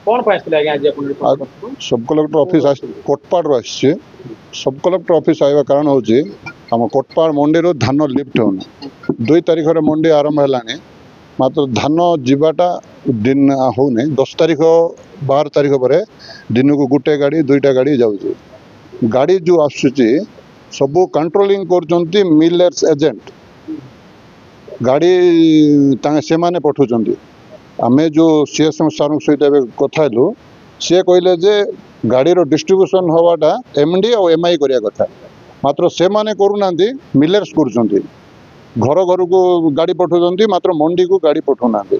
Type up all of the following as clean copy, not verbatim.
कौन पाइसले आज्ञा आज अपन सब कलेक्टर ऑफिस कोटपाड़ रो आछि सब कलेक्टर ऑफिस आइबा कारण होछि हम कोटपाड़ मंडी रो धान लिफ्ट होना 2 तारिख रे मंडी आरंभ हलाने मात्र धान जीवाटा दिन होने 10 तारिख 12 तारिख पर दिन को गुटे गाड़ी 2टा गाड़ी जाउछि गाड़ी जो आसुछि सब कंट्रोलिंग करजंती मिलर्स एजेंट गाड़ी तांगे से माने पठुचंती आमे जो सीएसएम सर सहित कथा हेलु सी कहले जे गाड़ी रो डिस्ट्रीब्यूशन हवाटा एमडी और एमआई करिया कथा मात्र से माने करूनांती मिलर्स करूचंती घर घर को गाड़ी पठुचंती मात्र मंडी को गाड़ी पठुनांती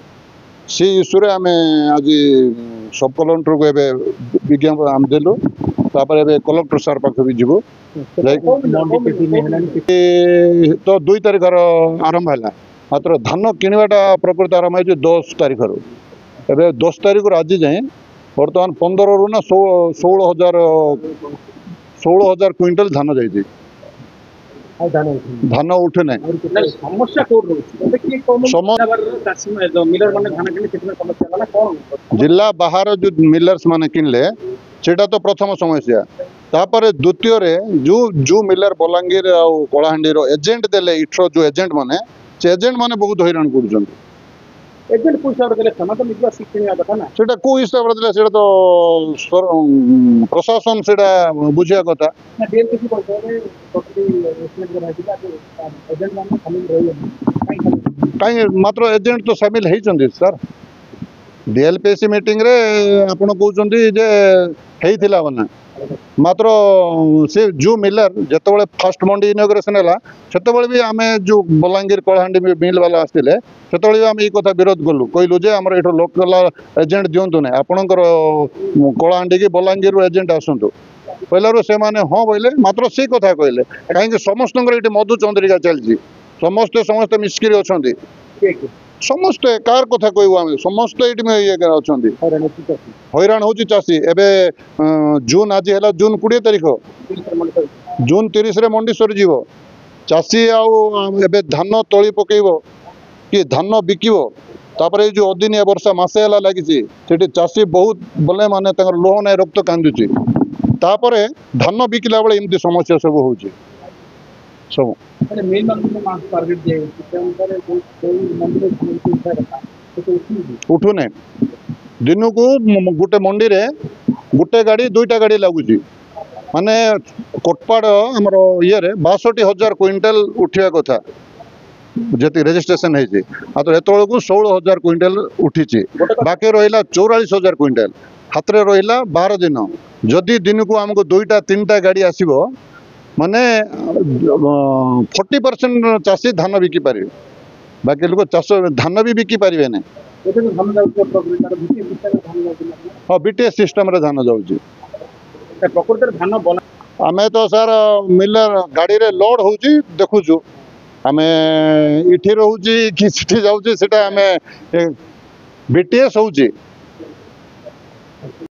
सी इश्यू रे आमे आज सब कलेक्टर को एबे विज्ञापन आम देलु तापर एबे कलेक्टर सर पाख भी जीवो तो 2 तारिख आरंभ है मात्र धान किणवाटा प्रकृत आरंभ है 10 तारिख रू एबे 10 तारिख आज जाए बर्तमान 15 रू ना 16,000 क्विंटल धान जाइए धान उठे ना जिला बाहर जो मिलर्स माने किनले सेटा तो प्रथम समस्या तापर द्वितीय रे जो मिलर बलांगीर आ कलाहांडी रो एजेंट देले इठरो जो एजेंट माने से एजेंट माने बहुत हैरान करजन एजेंट पैसा देले समाज मिलवा शिक्षण कथा ना सेटा को हिसाब रे देले सेटा तो प्रशासन सेटा बुझिया कथा ना डेल किसी पैसा रे टोटली एस्टिमेट करा दिला एजेंट माने शामिल रही काई मात्र एजेंट तो शामिल है चंदी सर डीएलपीसी मीटिंग रे आपण कहउचंदी जे हेइथिला बना मात्र से जो मिलर जतबले फर्स्ट मंडी इनॉग्रेशन हला सेतबले भी आमे जो बलांगीर कलाहांडी मिल वाला आस्तिले सेतबले भी आमे ई कथा विरोध करलु कहलु जे हमर एठो लोकल एजेंट दियंतु नै आपणकर कलाहांडी की बलांगीर एजेंट आसंतु पहिलारो से माने हां बोले मात्र से कथा कहले काहे कि समस्तनकर एठी मधु चंद्रिका चलजी समस्त मिस्किरी अछंती समस्त कार कथा कहू आम समस्त ये अच्छा हैरान हो चाषी एवं जून आज है जून 20 तारिख जून 30 रे मंडी सरी जीव चाषी आबे धान तली पकेब कि धान बिकिब तापर जो अदिनिया वर्षा मसे है लगी चाषी बहुत बोले माने लोह ना रक्त कांदुची तापर धान बिकिला बेले एमती समस्या सब हो सब उठुने दिन को गोटे मंडी रे गोटे गाड़ी 2टा गाड़ी लगुच माने कोटपाड़ आमर ये 62,000 क्विंटल उठा कथा जी रेजिस्ट्रेशन है मात्र एत 16,000 क्विंटल उठी बाकी रहा 44,000 क्विंटल हाथ में रहा 12 दिन जदि दिन को आमको 2टा 3टा गाड़ी आसो माने 40% चाषी धान बिकी पारे बाकी लोग चाष धान भी बिकी पारे ना हाँ बीटीएस सिस्टम रे धान जाऊँ आम तो सर मिलर गाड़ी रे लोड हो देखुचु आम इठी रोचे कि जाऊँ से बीटीएस हो